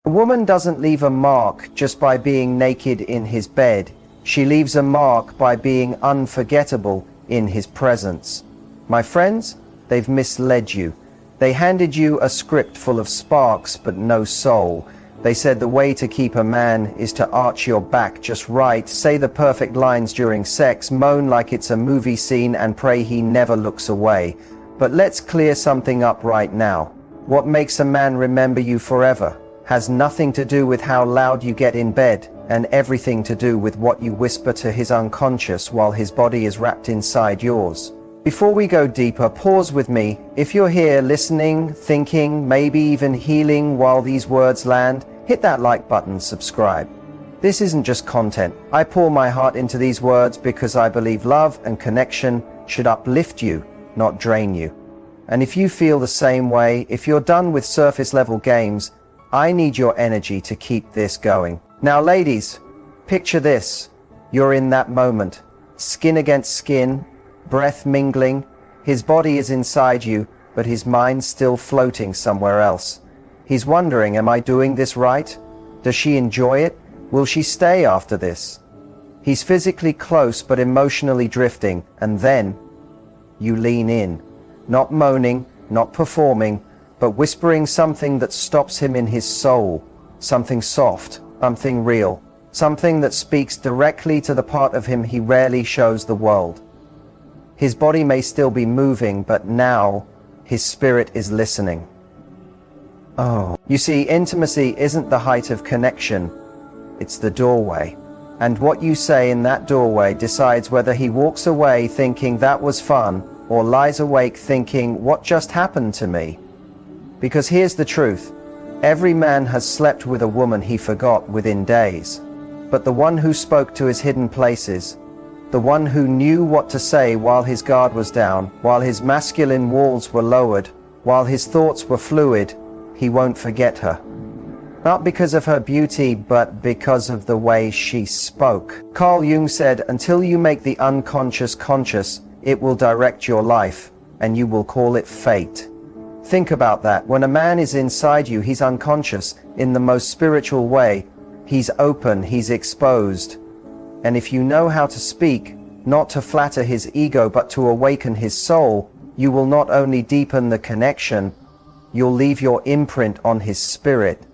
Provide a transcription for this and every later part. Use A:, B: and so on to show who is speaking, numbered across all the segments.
A: A woman doesn't leave a mark just by being naked in his bed. She leaves a mark by being unforgettable in his presence. My friends, they've misled you. They handed you a script full of sparks but no soul. They said the way to keep a man is to arch your back just right, say the perfect lines during sex, moan like it's a movie scene, and pray he never looks away. But let's clear something up right now. What makes a man remember you forever has nothing to do with how loud you get in bed, and everything to do with what you whisper to his unconscious while his body is wrapped inside yours. Before we go deeper, pause with me. If you're here listening, thinking, maybe even healing while these words land, hit that like button, subscribe. This isn't just content. I pour my heart into these words because I believe love and connection should uplift you, not drain you. And if you feel the same way, if you're done with surface level games, I need your energy to keep this going. Now ladies, picture this. You're in that moment, skin against skin, breath mingling. His body is inside you, but his mind's still floating somewhere else. He's wondering, am I doing this right? Does she enjoy it? Will she stay after this? He's physically close but emotionally drifting, and then you lean in, not moaning, not performing, but whispering something that stops him in his soul, something soft, something real, something that speaks directly to the part of him he rarely shows the world. His body may still be moving, but now his spirit is listening. Oh, you see, intimacy isn't the height of connection, it's the doorway. And what you say in that doorway decides whether he walks away thinking that was fun, or lies awake thinking, what just happened to me? Because here's the truth. Every man has slept with a woman he forgot within days. But the one who spoke to his hidden places, the one who knew what to say while his guard was down, while his masculine walls were lowered, while his thoughts were fluid, he won't forget her. Not because of her beauty, but because of the way she spoke. Carl Jung said, until you make the unconscious conscious, it will direct your life, and you will call it fate. Think about that. When a man is inside you, he's unconscious in the most spiritual way. He's open, he's exposed. And if you know how to speak, not to flatter his ego, but to awaken his soul, you will not only deepen the connection, you'll leave your imprint on his spirit.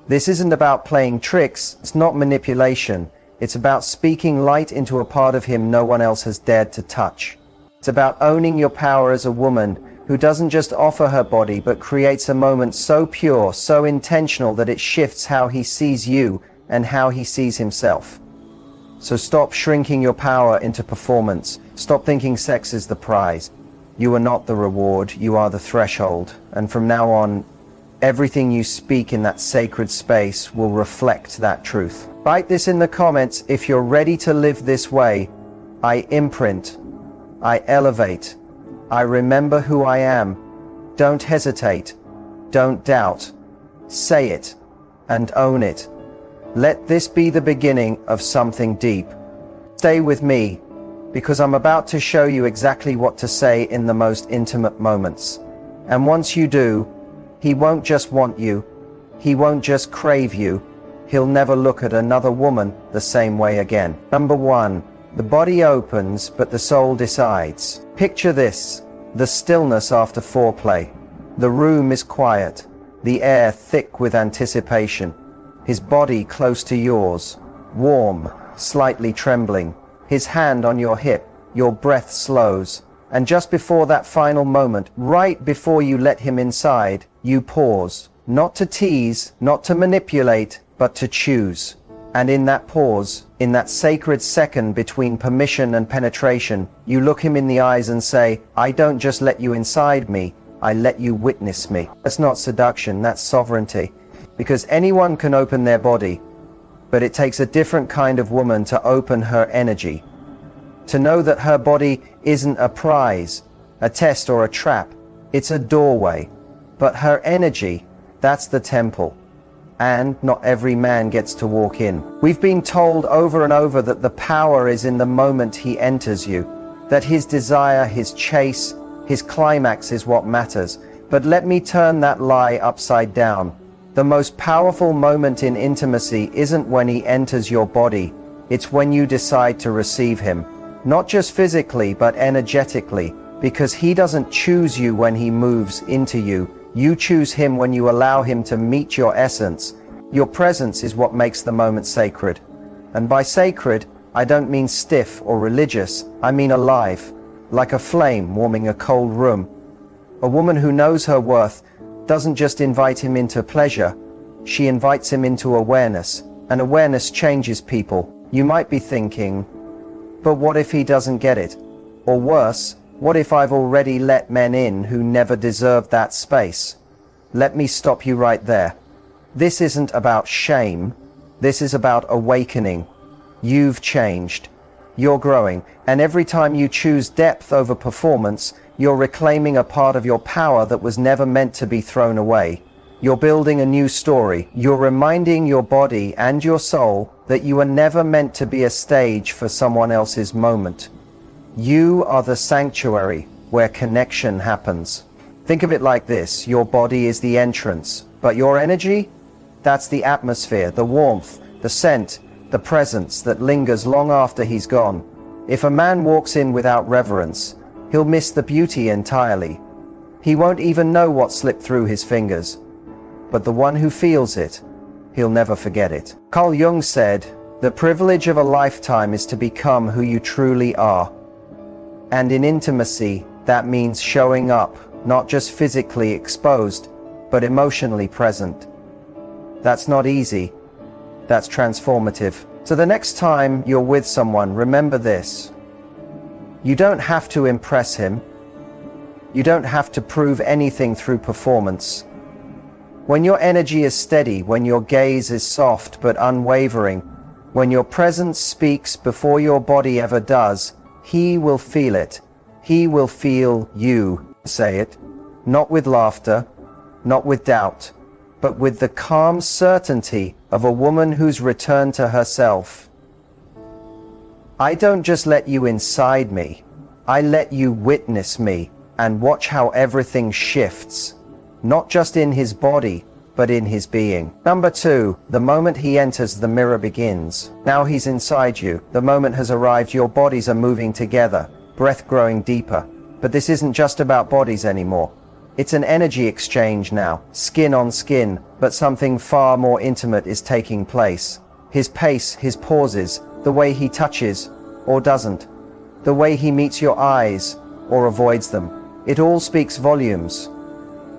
A: This isn't about playing tricks, it's not manipulation. It's about speaking light into a part of him no one else has dared to touch. It's about owning your power as a woman who doesn't just offer her body, but creates a moment so pure, so intentional that it shifts how he sees you and how he sees himself. So stop shrinking your power into performance. Stop thinking sex is the prize. You are not the reward, you are the threshold. And from now on, everything you speak in that sacred space will reflect that truth. Write this in the comments if you're ready to live this way. I imprint. I elevate. I remember who I am. Don't hesitate. Don't doubt. Say it and own it. Let this be the beginning of something deep. Stay with me, because I'm about to show you exactly what to say in the most intimate moments. And once you do, he won't just want you. He won't just crave you. He'll never look at another woman the same way again. Number 1. The body opens, but the soul decides. Picture this, the stillness after foreplay. The room is quiet, the air thick with anticipation. His body close to yours, warm, slightly trembling. His hand on your hip, your breath slows. And just before that final moment, right before you let him inside, you pause. Not to tease, not to manipulate, but to choose. And in that pause, in that sacred second between permission and penetration, you look him in the eyes and say, I don't just let you inside me, I let you witness me. That's not seduction, that's sovereignty. Because anyone can open their body, but it takes a different kind of woman to open her energy. To know that her body isn't a prize, a test or a trap, it's a doorway. But her energy, that's the temple. And not every man gets to walk in. We've been told over and over that the power is in the moment he enters you, that his desire, his chase, his climax is what matters. But let me turn that lie upside down. The most powerful moment in intimacy isn't when he enters your body, it's when you decide to receive him. Not just physically, but energetically, because he doesn't choose you when he moves into you. You choose him when you allow him to meet your essence. Your presence is what makes the moment sacred. And by sacred, I don't mean stiff or religious, I mean alive, like a flame warming a cold room. A woman who knows her worth doesn't just invite him into pleasure, she invites him into awareness, and awareness changes people. You might be thinking, but what if he doesn't get it? Or worse, what if I've already let men in who never deserved that space? Let me stop you right there. This isn't about shame, this is about awakening. You've changed. You're growing, and every time you choose depth over performance, you're reclaiming a part of your power that was never meant to be thrown away. You're building a new story. You're reminding your body and your soul that you were never meant to be a stage for someone else's moment. You are the sanctuary where connection happens. Think of it like this: your body is the entrance, but your energy? That's the atmosphere, the warmth, the scent, the presence that lingers long after he's gone. If a man walks in without reverence, he'll miss the beauty entirely. He won't even know what slipped through his fingers. But the one who feels it, he'll never forget it. Carl Jung said, "The privilege of a lifetime is to become who you truly are." And in intimacy, that means showing up, not just physically exposed, but emotionally present. That's not easy. That's transformative. So the next time you're with someone, remember this. You don't have to impress him. You don't have to prove anything through performance. When your energy is steady, when your gaze is soft but unwavering, when your presence speaks before your body ever does, he will feel it. He will feel you. Say it. Not with laughter, not with doubt, but with the calm certainty of a woman who's returned to herself. I don't just let you inside me, I let you witness me and watch how everything shifts, not just in his body, but in his being. Number 2, the moment he enters, the mirror begins. Now he's inside you. The moment has arrived, your bodies are moving together, breath growing deeper. But this isn't just about bodies anymore. It's an energy exchange now, skin on skin, but something far more intimate is taking place. His pace, his pauses, the way he touches or doesn't, the way he meets your eyes or avoids them. It all speaks volumes.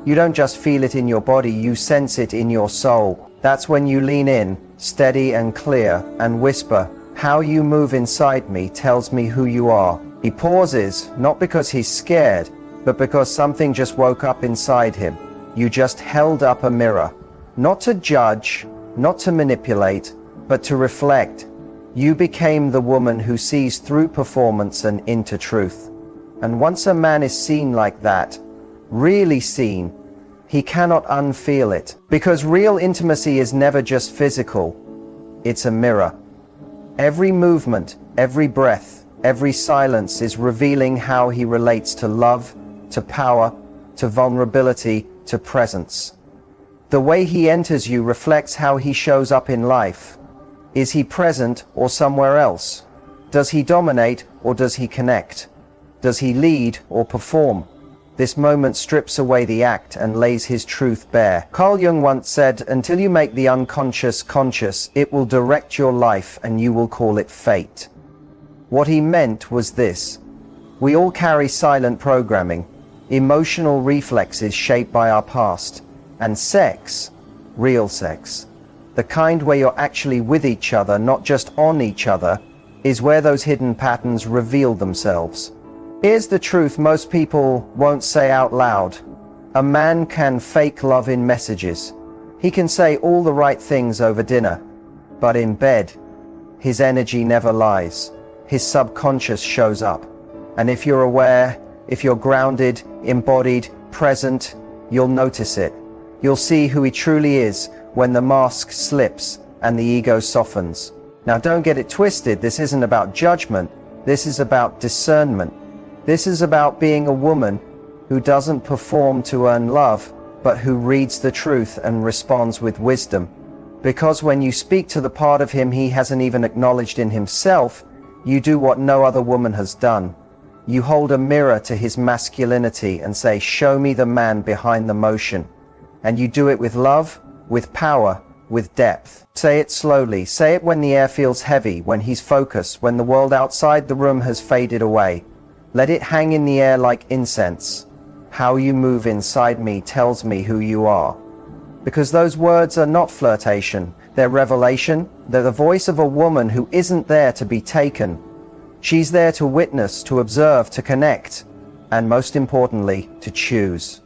A: You don't just feel it in your body, you sense it in your soul. That's when you lean in, steady and clear, and whisper, "How you move inside me tells me who you are." He pauses, not because he's scared, but because something just woke up inside him. You just held up a mirror, not to judge, not to manipulate, but to reflect. You became the woman who sees through performance and into truth. And once a man is seen like that, really seen, he cannot unfeel it. Because real intimacy is never just physical, it's a mirror. Every movement, every breath, every silence is revealing how he relates to love, to power, to vulnerability, to presence. The way he enters you reflects how he shows up in life. Is he present or somewhere else? Does he dominate or does he connect? Does he lead or perform? This moment strips away the act and lays his truth bare. Carl Jung once said, "Until you make the unconscious conscious, it will direct your life and you will call it fate." What he meant was this: we all carry silent programming, emotional reflexes shaped by our past, and sex, real sex, the kind where you're actually with each other, not just on each other, is where those hidden patterns reveal themselves. Here's the truth most people won't say out loud. A man can fake love in messages. He can say all the right things over dinner, but in bed, his energy never lies. His subconscious shows up. And if you're aware, if you're grounded, embodied, present, you'll notice it. You'll see who he truly is when the mask slips and the ego softens. Now don't get it twisted, this isn't about judgment, this is about discernment. This is about being a woman who doesn't perform to earn love, but who reads the truth and responds with wisdom. Because when you speak to the part of him he hasn't even acknowledged in himself, you do what no other woman has done. You hold a mirror to his masculinity and say, "Show me the man behind the motion." And you do it with love, with power, with depth. Say it slowly. Say it when the air feels heavy, when he's focused, when the world outside the room has faded away. Let it hang in the air like incense. How you move inside me tells me who you are. Because those words are not flirtation, they're revelation. They're the voice of a woman who isn't there to be taken. She's there to witness, to observe, to connect, and most importantly, to choose.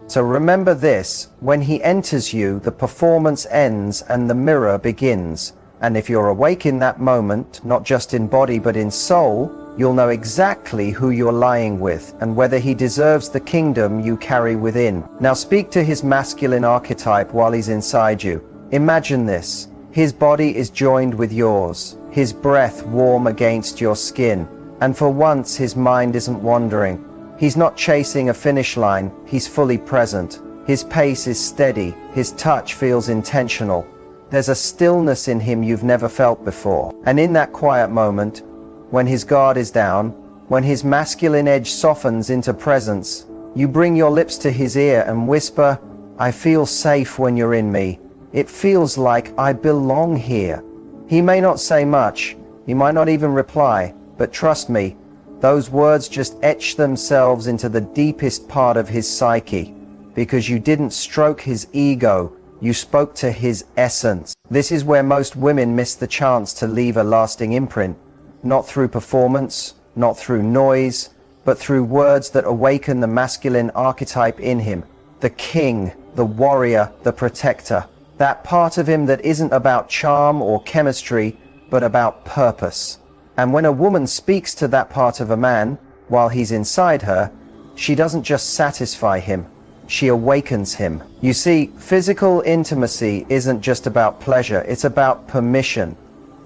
A: So remember this, when he enters you, the performance ends and the mirror begins. And if you're awake in that moment, not just in body but in soul, you'll know exactly who you're lying with and whether he deserves the kingdom you carry within. Now speak to his masculine archetype while he's inside you. Imagine this. His body is joined with yours, his breath warm against your skin, and for once his mind isn't wandering. He's not chasing a finish line, he's fully present. His pace is steady, his touch feels intentional. There's a stillness in him you've never felt before. And in that quiet moment, when his guard is down, when his masculine edge softens into presence, you bring your lips to his ear and whisper, "I feel safe when you're in me. It feels like I belong here." He may not say much, he might not even reply, but trust me, those words just etch themselves into the deepest part of his psyche, because you didn't stroke his ego, you spoke to his essence. This is where most women miss the chance to leave a lasting imprint, not through performance, not through noise, but through words that awaken the masculine archetype in him, the king, the warrior, the protector, that part of him that isn't about charm or chemistry, but about purpose. And when a woman speaks to that part of a man while he's inside her, she doesn't just satisfy him, she awakens him. You see, physical intimacy isn't just about pleasure, it's about permission.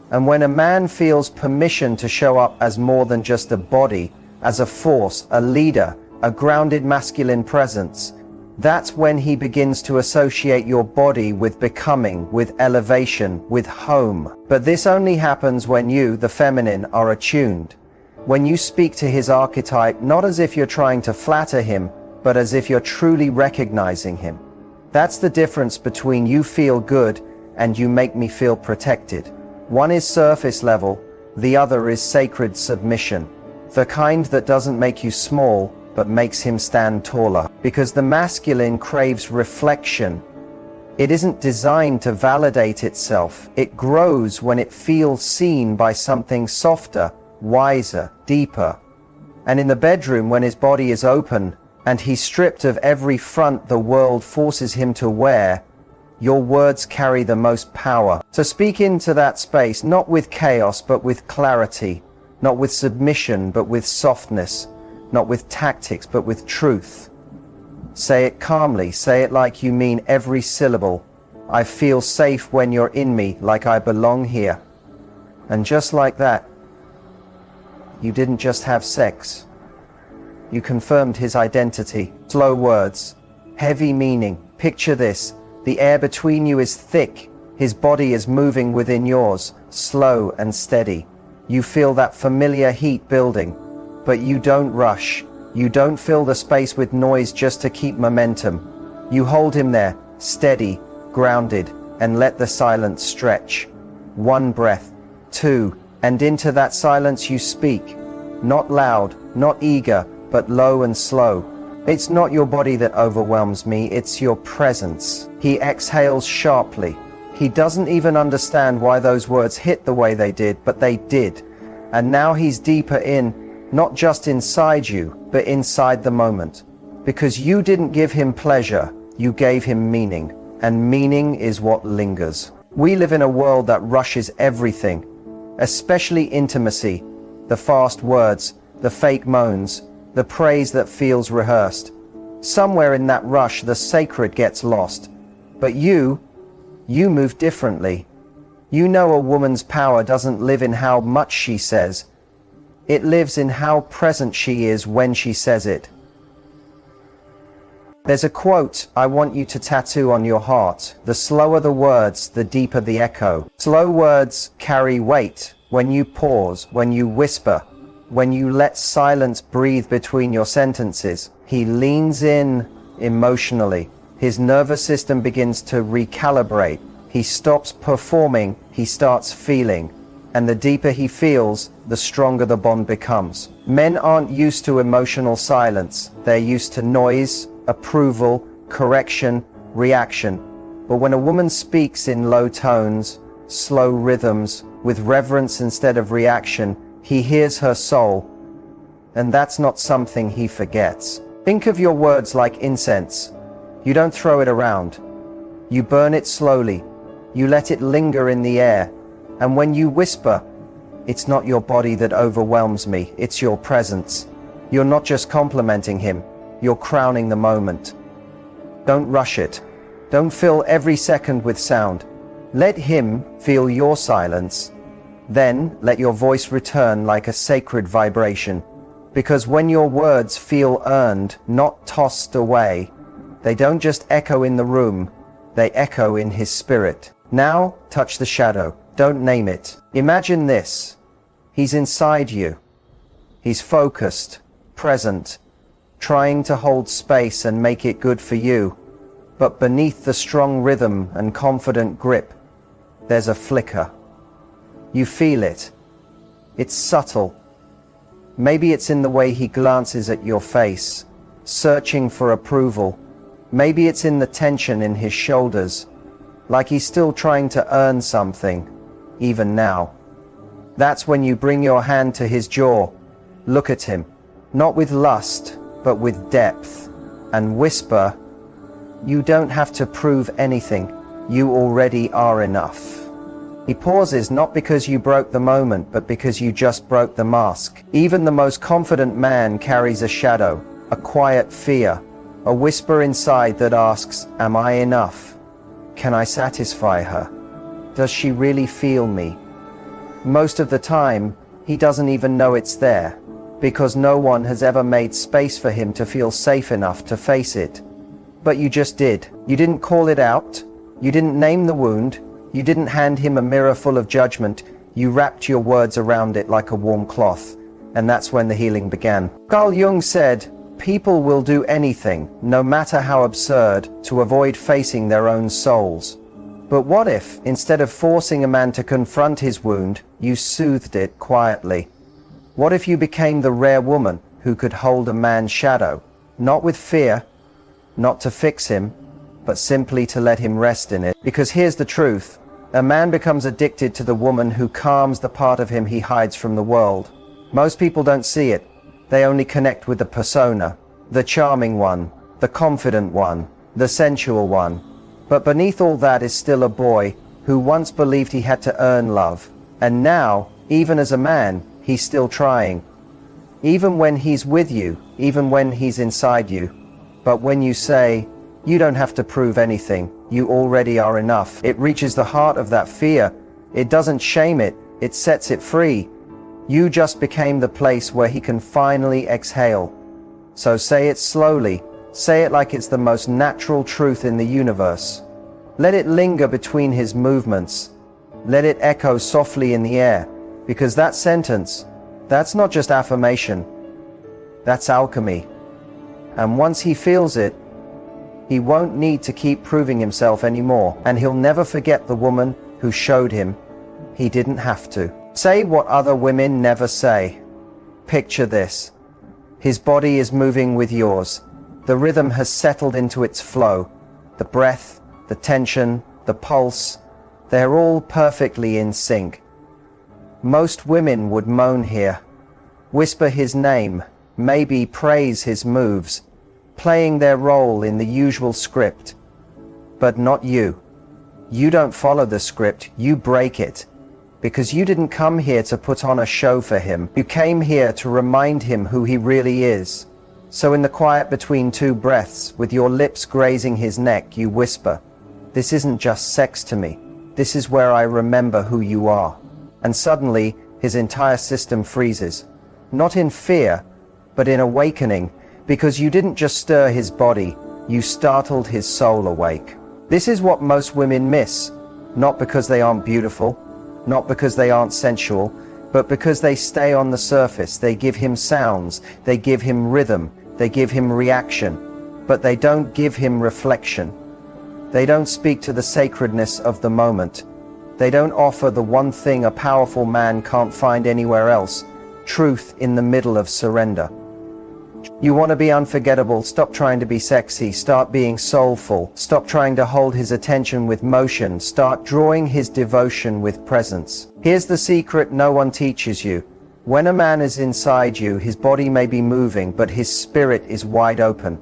A: And when a man feels permission to show up as more than just a body, as a force, a leader, a grounded masculine presence, that's when he begins to associate your body with becoming, with elevation, with home. But this only happens when you, the feminine, are attuned. When you speak to his archetype, not as if you're trying to flatter him, but as if you're truly recognizing him. That's the difference between you feel good and you make me feel protected. One is surface level, the other is sacred submission. The kind that doesn't make you small, but makes him stand taller. Because the masculine craves reflection. It isn't designed to validate itself. It grows when it feels seen by something softer, wiser, deeper. And in the bedroom, when his body is open and he's stripped of every front the world forces him to wear, your words carry the most power. So speak into that space, not with chaos, but with clarity, not with submission, but with softness, not with tactics, but with truth. Say it calmly, say it like you mean every syllable. I feel safe when you're in me, like I belong here. And just like that, you didn't just have sex. You confirmed his identity. Slow words, heavy meaning. Picture this. The air between you is thick. His body is moving within yours, slow and steady. You feel that familiar heat building, but you don't rush. You don't fill the space with noise just to keep momentum. You hold him there, steady, grounded, and let the silence stretch. 1 breath, 2, and into that silence you speak. Not loud, not eager, but low and slow. It's not your body that overwhelms me, it's your presence. He exhales sharply. He doesn't even understand why those words hit the way they did, but they did. And now he's deeper in, not just inside you, but inside the moment. Because you didn't give him pleasure, you gave him meaning. And meaning is what lingers. We live in a world that rushes everything, especially intimacy, the fast words, the fake moans, the praise that feels rehearsed. Somewhere in that rush, the sacred gets lost. But you move differently. You know a woman's power doesn't live in how much she says. It lives in how present she is when she says it. There's a quote I want you to tattoo on your heart. The slower the words, the deeper the echo. Slow words carry weight. When you pause, when you whisper, when you let silence breathe between your sentences, he leans in emotionally. His nervous system begins to recalibrate. He stops performing, he starts feeling. And the deeper he feels, the stronger the bond becomes. Men aren't used to emotional silence. They're used to noise, approval, correction, reaction. But when a woman speaks in low tones, slow rhythms, with reverence instead of reaction, he hears her soul. And that's not something he forgets. Think of your words like incense. You don't throw it around. You burn it slowly. You let it linger in the air. And when you whisper, it's not your body that overwhelms me, it's your presence. You're not just complimenting him, you're crowning the moment. Don't rush it. Don't fill every second with sound. Let him feel your silence. Then let your voice return like a sacred vibration. Because when your words feel earned, not tossed away, they don't just echo in the room, they echo in his spirit. Now, touch the shadow. Don't name it. Imagine this. He's inside you. He's focused, present, trying to hold space and make it good for you. But beneath the strong rhythm and confident grip, there's a flicker. You feel it. It's subtle. Maybe it's in the way he glances at your face, searching for approval. Maybe it's in the tension in his shoulders, like he's still trying to earn something. Even now. That's when you bring your hand to his jaw, look at him, not with lust, but with depth, and whisper, you don't have to prove anything, you already are enough. He pauses not because you broke the moment, but because you just broke the mask. Even the most confident man carries a shadow, a quiet fear, a whisper inside that asks, am I enough? Can I satisfy her? Does she really feel me? Most of the time, he doesn't even know it's there, because no one has ever made space for him to feel safe enough to face it. But you just did. You didn't call it out. You didn't name the wound. You didn't hand him a mirror full of judgment. You wrapped your words around it like a warm cloth. And that's when the healing began. Carl Jung said, people will do anything, no matter how absurd, to avoid facing their own souls. But what if, instead of forcing a man to confront his wound, you soothed it quietly? What if you became the rare woman who could hold a man's shadow, not with fear, not to fix him, but simply to let him rest in it? Because here's the truth. A man becomes addicted to the woman who calms the part of him he hides from the world. Most people don't see it. They only connect with the persona, the charming one, the confident one, the sensual one. But beneath all that is still a boy who once believed he had to earn love. And now, even as a man, he's still trying. Even when he's with you, even when he's inside you. But when you say, you don't have to prove anything, you already are enough, it reaches the heart of that fear. It doesn't shame it, it sets it free. You just became the place where he can finally exhale. So say it slowly. Say it like it's the most natural truth in the universe. Let it linger between his movements. Let it echo softly in the air, because that sentence, that's not just affirmation, that's alchemy. And once he feels it, he won't need to keep proving himself anymore, and he'll never forget the woman who showed him he didn't have to. Say what other women never say. Picture this. His body is moving with yours. The rhythm has settled into its flow. The breath, the tension, the pulse, they're all perfectly in sync. Most women would moan here, whisper his name, maybe praise his moves, playing their role in the usual script. But not you. You don't follow the script, you break it. Because you didn't come here to put on a show for him. You came here to remind him who he really is. So in the quiet between two breaths, with your lips grazing his neck, you whisper, this isn't just sex to me. This is where I remember who you are. And suddenly, his entire system freezes. Not in fear, but in awakening, because you didn't just stir his body, You startled his soul awake. This is what most women miss, not because they aren't beautiful, not because they aren't sensual, but because they stay on the surface. They give him sounds, they give him rhythm, they give him reaction, but they don't give him reflection. They don't speak to the sacredness of the moment. They don't offer the one thing a powerful man can't find anywhere else: truth in the middle of surrender. You want to be unforgettable? Stop trying to be sexy. Start being soulful. Stop trying to hold his attention with motion. Start drawing his devotion with presence. Here's the secret no one teaches you. When a man is inside you, his body may be moving, but his spirit is wide open.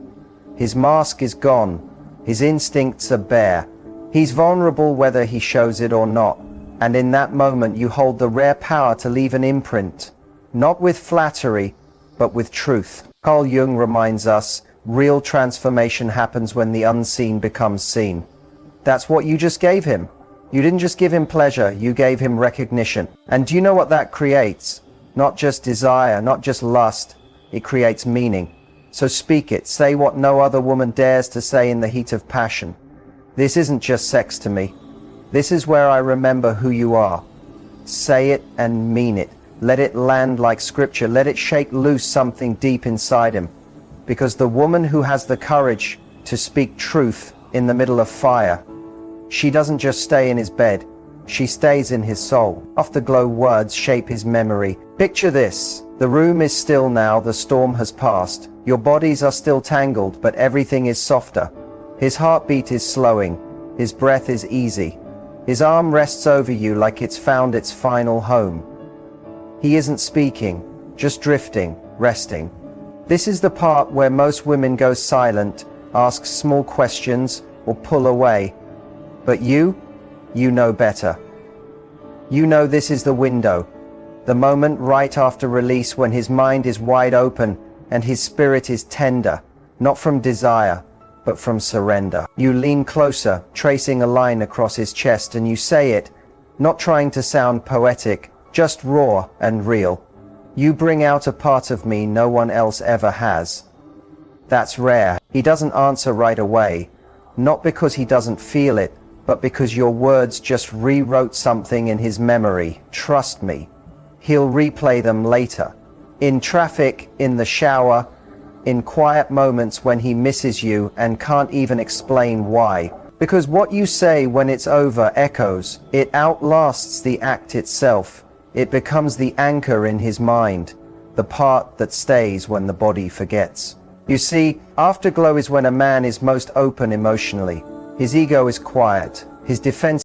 A: His mask is gone. His instincts are bare. He's vulnerable whether he shows it or not. And in that moment you hold the rare power to leave an imprint, not with flattery, but with truth. Carl Jung reminds us, real transformation happens when the unseen becomes seen. That's what you just gave him. You didn't just give him pleasure, you gave him recognition. And do you know what that creates? Not just desire, not just lust, it creates meaning. So speak it, say what no other woman dares to say in the heat of passion. This isn't just sex to me. This is where I remember who you are. Say it and mean it. Let it land like scripture. Let it shake loose something deep inside him. Because the woman who has the courage to speak truth in the middle of fire, she doesn't just stay in his bed, she stays in his soul. Afterglow words shape his memory. Picture this. The room is still now, the storm has passed. Your bodies are still tangled, but everything is softer. His heartbeat is slowing. His breath is easy. His arm rests over you like it's found its final home. He isn't speaking, just drifting, resting. This is the part where most women go silent, ask small questions, or pull away. But you know better. You know this is the window, the moment right after release when his mind is wide open and his spirit is tender, not from desire, but from surrender. You lean closer, tracing a line across his chest, and you say it, not trying to sound poetic, just raw and real. You bring out a part of me no one else ever has. That's rare. He doesn't answer right away, not because he doesn't feel it, but because your words just rewrote something in his memory. Trust me, he'll replay them later. In traffic, in the shower, in quiet moments when he misses you and can't even explain why. Because what you say when it's over echoes. It outlasts the act itself. It becomes the anchor in his mind, the part that stays when the body forgets. You see, afterglow is when a man is most open emotionally. His ego is quiet. His defense